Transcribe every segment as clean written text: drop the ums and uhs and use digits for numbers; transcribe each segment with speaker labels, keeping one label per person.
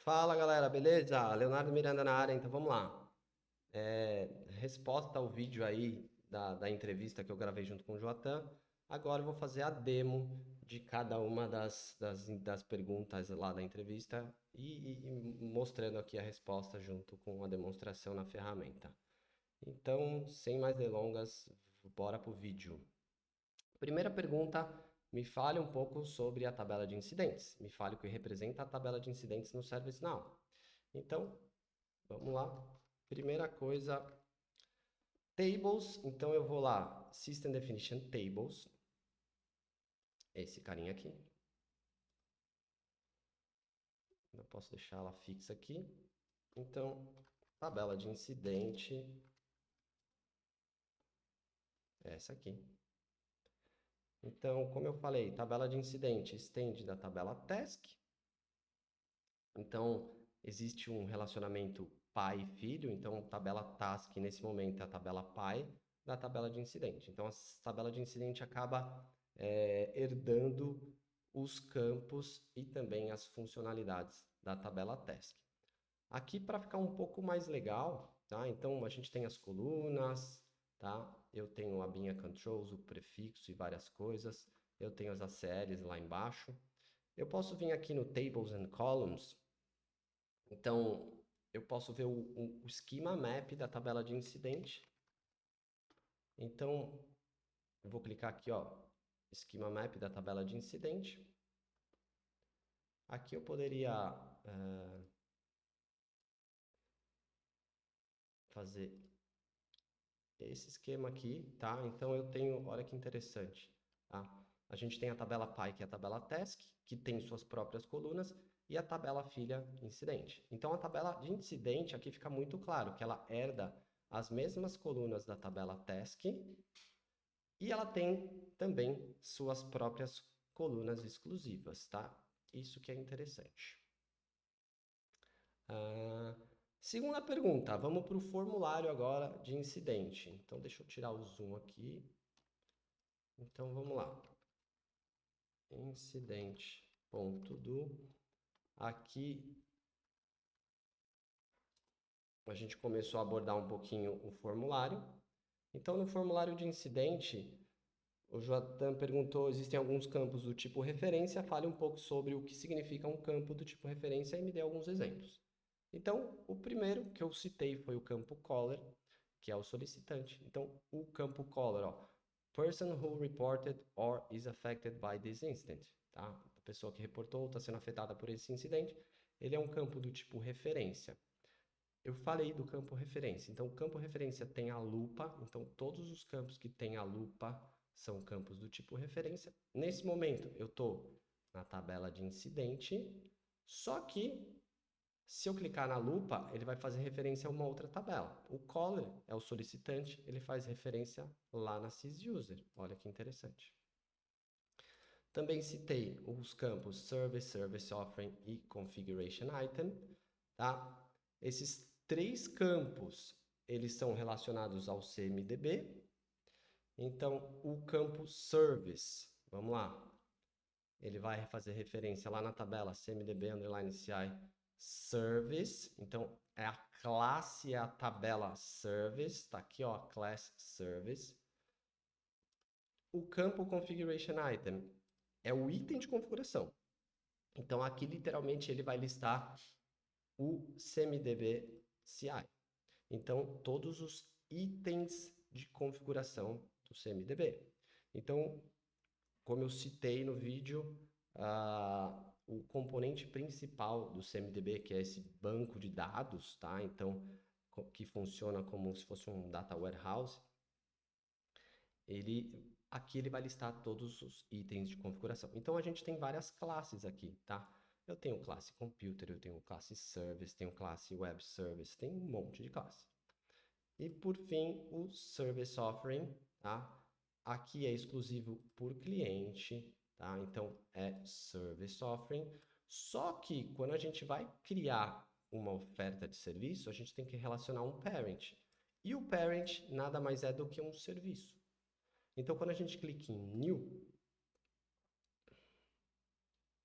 Speaker 1: Fala galera, beleza? Leonardo Miranda na área, então vamos lá. Resposta ao vídeo aí da entrevista que eu gravei junto com o Joatan. Agora eu vou fazer a demo de cada uma das perguntas lá da entrevista e mostrando aqui a resposta junto com a demonstração na ferramenta. Então, sem mais delongas, bora pro vídeo. Primeira pergunta, me fale um pouco sobre a tabela de incidentes. Me fale o que representa a tabela de incidentes no ServiceNow. Então, vamos lá. Primeira coisa, tables. Então, eu vou lá, System Definition Tables. Esse carinha aqui. Eu posso deixar ela fixa aqui. Então, tabela de incidente. Essa aqui. Então, como eu falei, tabela de incidente estende da tabela task. Então, existe um relacionamento pai e filho, então tabela task nesse momento é a tabela pai da tabela de incidente. Então, a tabela de incidente acaba herdando os campos e também as funcionalidades da tabela task. Aqui, para ficar um pouco mais legal, tá? Então, a gente tem as colunas, tá? Eu tenho a abinha controls, o prefixo e várias coisas. Eu tenho as ACLs lá embaixo. Eu posso vir aqui no Tables and Columns. Então, eu posso ver o schema map da tabela de incidente. Então, eu vou clicar aqui, ó, schema map da tabela de incidente. Aqui eu poderia fazer esse esquema aqui, tá? Então, eu tenho, olha que interessante, tá? A gente tem a tabela pai, que é a tabela task, que tem suas próprias colunas, e a tabela filha incidente. Então, a tabela de incidente aqui fica muito claro que ela herda as mesmas colunas da tabela task e ela tem também suas próprias colunas exclusivas, tá? Isso que é interessante. Segunda pergunta, vamos para o formulário agora de incidente. Então, deixa eu tirar o zoom aqui. Então, vamos lá. Incidente.do. Aqui, a gente começou a abordar um pouquinho o formulário. Então, no formulário de incidente, o Joatan perguntou, existem alguns campos do tipo referência, fale um pouco sobre o que significa um campo do tipo referência e me dê alguns exemplos. Então, o primeiro que eu citei foi o campo caller, que é o solicitante. Então, o campo caller, ó, person who reported or is affected by this incident, tá? A pessoa que reportou está sendo afetada por esse incidente, ele é um campo do tipo referência. Eu falei do campo referência. Então, o campo referência tem a lupa. Então, todos os campos que têm a lupa são campos do tipo referência. Nesse momento, eu estou na tabela de incidente. Só que, se eu clicar na lupa, ele vai fazer referência a uma outra tabela. O caller é o solicitante. Ele faz referência lá na sysuser. Olha que interessante. Também citei os campos Service, Service Offering e Configuration Item. Tá? Esses três campos, eles são relacionados ao CMDB. Então, o campo Service, vamos lá, ele vai fazer referência lá na tabela CMDB_CI Service. Então, é a classe, é a tabela Service, está aqui, ó, Class Service. O campo Configuration Item é o item de configuração. Então, aqui, literalmente, ele vai listar o CMDB CI. Então, todos os itens de configuração do CMDB. Então, como eu citei no vídeo, o componente principal do CMDB, que é esse banco de dados, tá? Então, que funciona como se fosse um data warehouse, aqui ele vai listar todos os itens de configuração. Então, a gente tem várias classes aqui, tá? Eu tenho classe Computer, eu tenho classe Service, tenho classe Web Service, tem um monte de classe. E, por fim, o Service Offering, tá? Aqui é exclusivo por cliente, tá? Então, é Service Offering. Só que, quando a gente vai criar uma oferta de serviço, a gente tem que relacionar um parent. E o parent nada mais é do que um serviço. Então, quando a gente clica em New,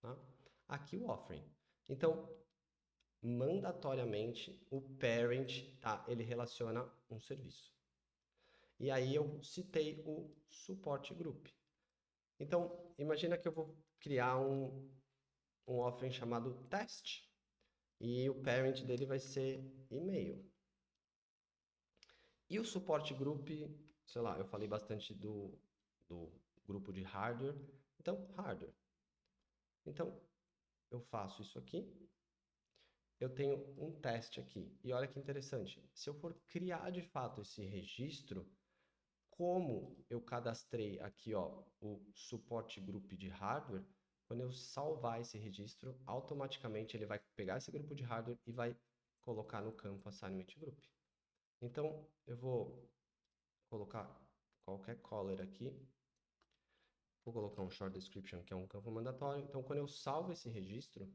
Speaker 1: tá? Aqui o Offering. Então, mandatoriamente, o parent, tá? Ele relaciona um serviço. E aí eu citei o support group. Então, imagina que eu vou criar um offering chamado test. E o parent dele vai ser e-mail. E o support group, sei lá, eu falei bastante do grupo de hardware. Então, hardware. Então, eu faço isso aqui. Eu tenho um teste aqui. E olha que interessante. Se eu for criar de fato esse registro, como eu cadastrei aqui, ó, o suporte group de hardware, quando eu salvar esse registro, automaticamente ele vai pegar esse grupo de hardware e vai colocar no campo assignment group. Então, eu vou colocar qualquer color aqui. Vou colocar um short description, que é um campo mandatório. Então, quando eu salvo esse registro,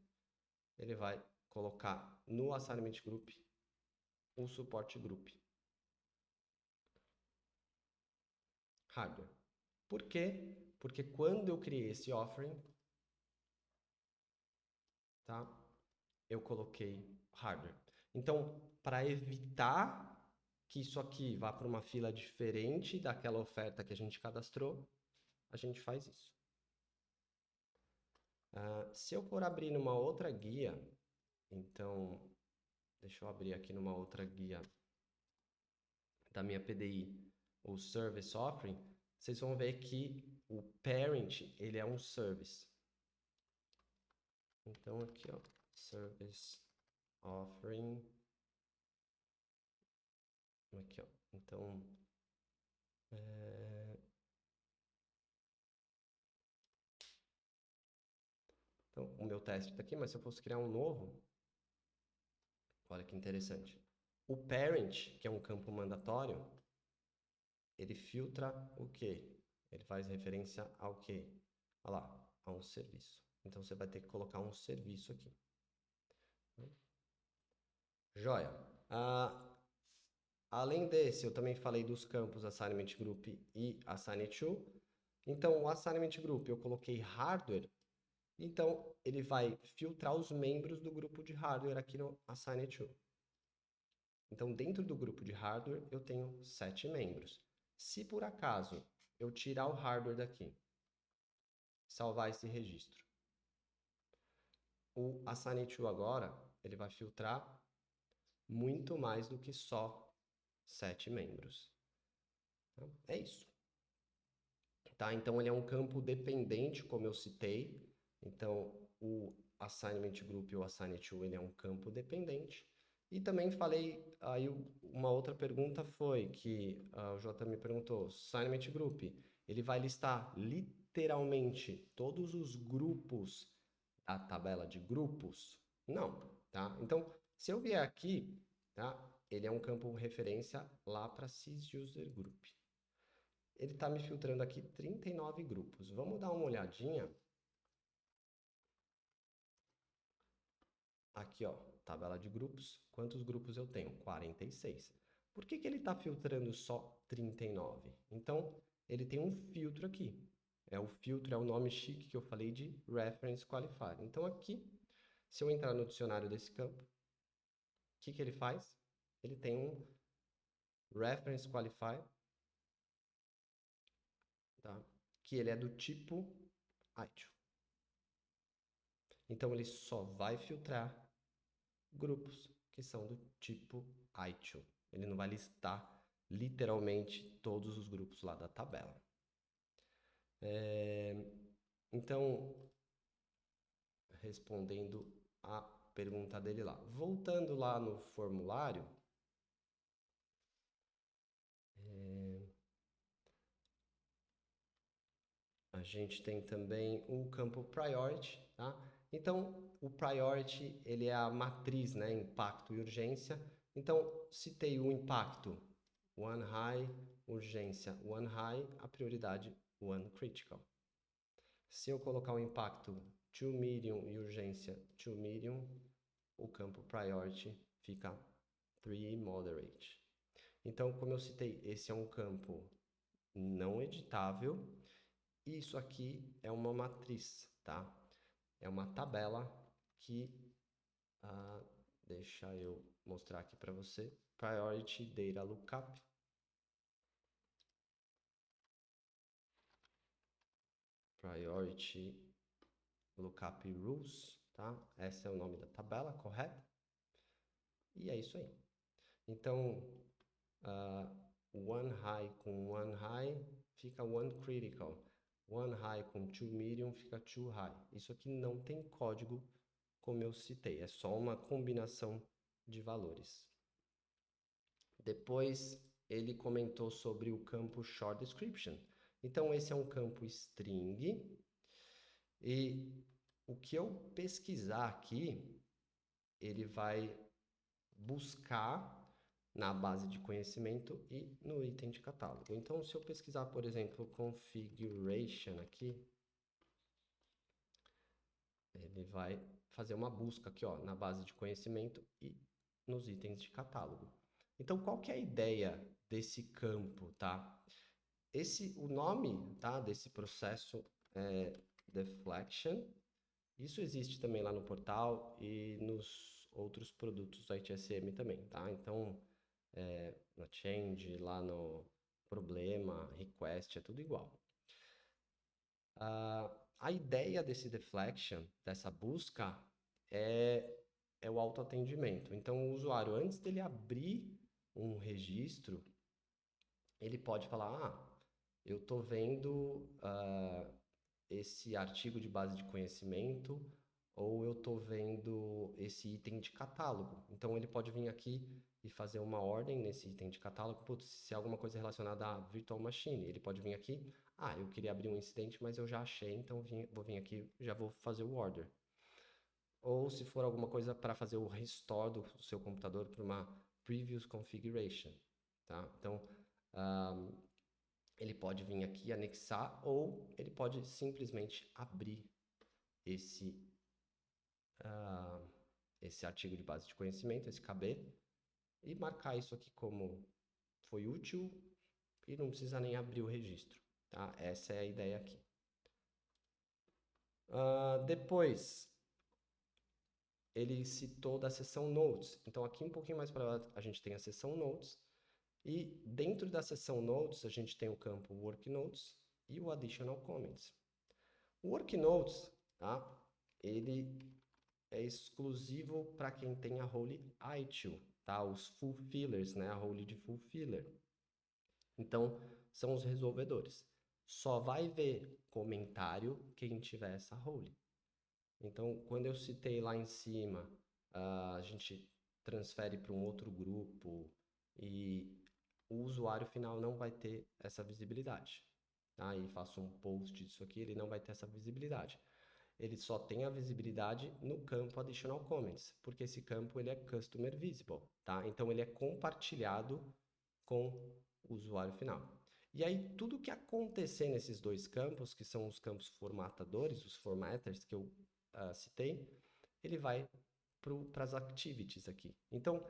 Speaker 1: ele vai colocar no assignment group o suporte group hardware. Por quê? Porque quando eu criei esse offering, tá? Eu coloquei hardware. Então, para evitar que isso aqui vá para uma fila diferente daquela oferta que a gente cadastrou, a gente faz isso. Se eu for abrir numa outra guia, então, deixa eu abrir aqui numa outra guia da minha PDI, o Service Offering, vocês vão ver que o Parent, ele é um Service. Então, aqui, ó, Service Offering. Aqui, ó. Então, então, o meu teste está aqui, mas se eu fosse criar um novo, olha que interessante. O parent, que é um campo mandatório, ele filtra o quê? Ele faz referência ao quê? Olha lá, a um serviço. Então, você vai ter que colocar um serviço aqui. Joia. Além desse, eu também falei dos campos Assignment Group e Assign To. Então, o Assignment Group eu coloquei hardware. Então, ele vai filtrar os membros do grupo de hardware aqui no Assign To. Então, dentro do grupo de hardware, eu tenho 7 membros. Se por acaso eu tirar o hardware daqui, salvar esse registro, o Assign To agora, ele vai filtrar muito mais do que só 7 membros. Então, é isso. Tá? Então, ele é um campo dependente, como eu citei. Então, o Assignment Group ou Assign To, ele é um campo dependente. E também falei, aí uma outra pergunta foi que o Jota me perguntou, Assignment Group, ele vai listar literalmente todos os grupos da tabela de grupos? Não, tá? Então, se eu vier aqui, tá? Ele é um campo referência lá para SysUser Group. Ele está me filtrando aqui 39 grupos. Vamos dar uma olhadinha. Aqui, ó, tabela de grupos. Quantos grupos eu tenho? 46. Por que ele está filtrando só 39? Então, ele tem um filtro aqui. O filtro é o nome chique que eu falei de Reference Qualifier. Então, aqui, se eu entrar no dicionário desse campo, o que ele faz? Ele tem um Reference Qualifier, tá? Que ele é do tipo ITIL. Então, ele só vai filtrar grupos que são do tipo ITIL. Ele não vai listar literalmente todos os grupos lá da tabela. Então, respondendo a pergunta dele lá. Voltando lá no formulário, a gente tem também o campo Priority, tá? Então, o Priority, ele é a matriz, né? Impacto e urgência. Então, citei o impacto, One High, urgência, One High, a prioridade, One Critical. Se eu colocar o impacto Two Medium e urgência Two Medium, o campo Priority fica Three Moderate. Então, como eu citei, esse é um campo não editável. Isso aqui é uma matriz, tá? É uma tabela que Deixa eu mostrar aqui para você. Priority Data Lookup. Priority Lookup Rules, tá? Esse é o nome da tabela, correto? E é isso aí. Então, one high com one high fica one critical. One high com two medium fica two high. Isso aqui não tem código, como eu citei, é só uma combinação de valores. Depois ele comentou sobre o campo short description. Então esse é um campo string e o que eu pesquisar aqui, ele vai buscar na base de conhecimento e no item de catálogo. Então, se eu pesquisar, por exemplo, configuration aqui, ele vai fazer uma busca aqui, ó, na base de conhecimento e nos itens de catálogo. Então, qual que é a ideia desse campo, tá? O nome, tá, desse processo é deflection. Isso existe também lá no portal e nos outros produtos do ITSM também, tá? Então, na change, lá no problema, request, é tudo igual. A ideia desse deflection, dessa busca, é o autoatendimento. Então, o usuário, antes dele abrir um registro, ele pode falar, eu estou vendo esse artigo de base de conhecimento ou eu estou vendo esse item de catálogo. Então, ele pode vir aqui e fazer uma ordem nesse item de catálogo. Putz, se é alguma coisa relacionada à virtual machine, ele pode vir aqui, eu queria abrir um incidente, mas eu já achei, então vou vir aqui e já vou fazer o order. Ou se for alguma coisa para fazer o restore do seu computador para uma previous configuration, tá? Então, ele pode vir aqui anexar ou ele pode simplesmente abrir esse artigo de base de conhecimento, esse KB, e marcar isso aqui como foi útil e não precisa nem abrir o registro, tá? Essa é a ideia aqui. Depois, ele citou da seção Notes. Então, aqui um pouquinho mais para lá, a gente tem a seção Notes. E dentro da seção Notes, a gente tem o campo Work Notes e o Additional Comments. O Work Notes, tá? Ele é exclusivo para quem tem a role ITIL, tá? Os fulfillers, né? A role de fulfiller. Então, são os resolvedores. Só vai ver comentário quem tiver essa role. Então, quando eu citei lá em cima, a gente transfere para um outro grupo e o usuário final não vai ter essa visibilidade. Tá? E faço um post disso aqui, ele não vai ter essa visibilidade. Ele só tem a visibilidade no campo Additional Comments, porque esse campo ele é Customer Visible, tá? Então ele é compartilhado com o usuário final. E aí tudo que acontecer nesses dois campos, que são os campos formatadores, os formatters que eu citei, ele vai para as activities aqui. Então,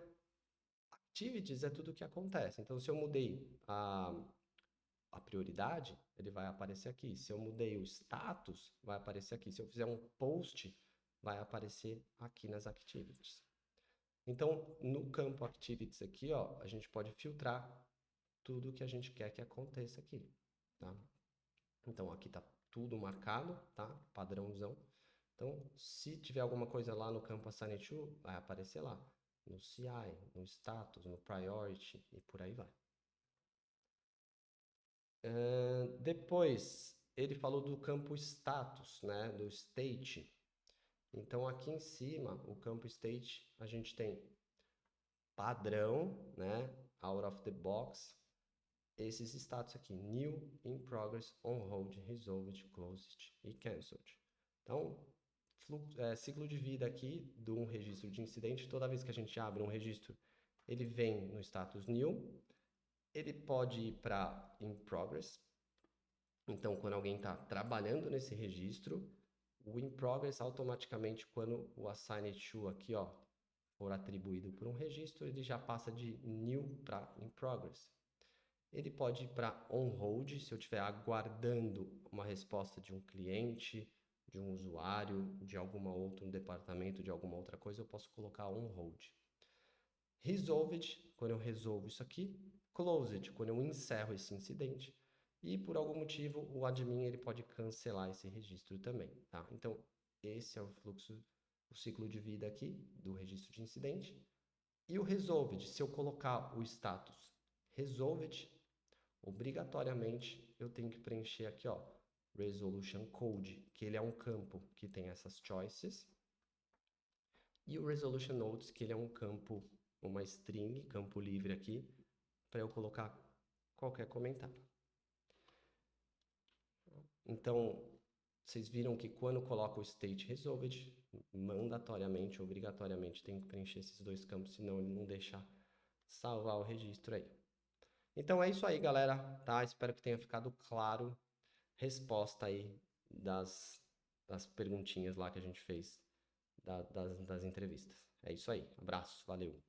Speaker 1: activities é tudo o que acontece. Então, se eu mudei a prioridade, ele vai aparecer aqui. Se eu mudei o status, vai aparecer aqui. Se eu fizer um post, vai aparecer aqui nas activities. Então, no campo activities aqui, ó, a gente pode filtrar tudo que a gente quer que aconteça aqui, tá? Então, aqui tá tudo marcado, tá? Padrãozão. Então, se tiver alguma coisa lá no campo Assign To, vai aparecer lá. No CI, no status, no priority e por aí vai. Depois, ele falou do campo status, né? Do state. Então, aqui em cima, o campo state, a gente tem padrão, né? Out of the box. Esses status aqui, new, in progress, on hold, resolved, closed e cancelled. Então, ciclo de vida aqui de um registro de incidente, toda vez que a gente abre um registro, ele vem no status new, ele pode ir para in progress. Então, quando alguém está trabalhando nesse registro, o in progress automaticamente, quando o assign to aqui, ó, for atribuído por um registro, ele já passa de new para in progress. Ele pode ir para on hold, se eu estiver aguardando uma resposta de um cliente de um usuário, de alguma outra, um departamento, de alguma outra coisa, eu posso colocar on hold. Resolved, quando eu resolvo isso aqui. Closed, quando eu encerro esse incidente. E por algum motivo, o admin ele pode cancelar esse registro também, tá? Então, esse é o fluxo, o ciclo de vida aqui do registro de incidente. E o resolved, se eu colocar o status resolved, obrigatoriamente eu tenho que preencher aqui, ó, resolution code, que ele é um campo que tem essas choices. E o resolution notes, que ele é um campo, uma string, campo livre aqui, para eu colocar qualquer comentário. Então, vocês viram que quando coloco o state resolved, mandatoriamente, obrigatoriamente, tem que preencher esses dois campos, senão ele não deixa salvar o registro aí. Então é isso aí, galera, tá? Espero que tenha ficado claro. Resposta aí das perguntinhas lá que a gente fez das entrevistas. É isso aí. Abraço, valeu.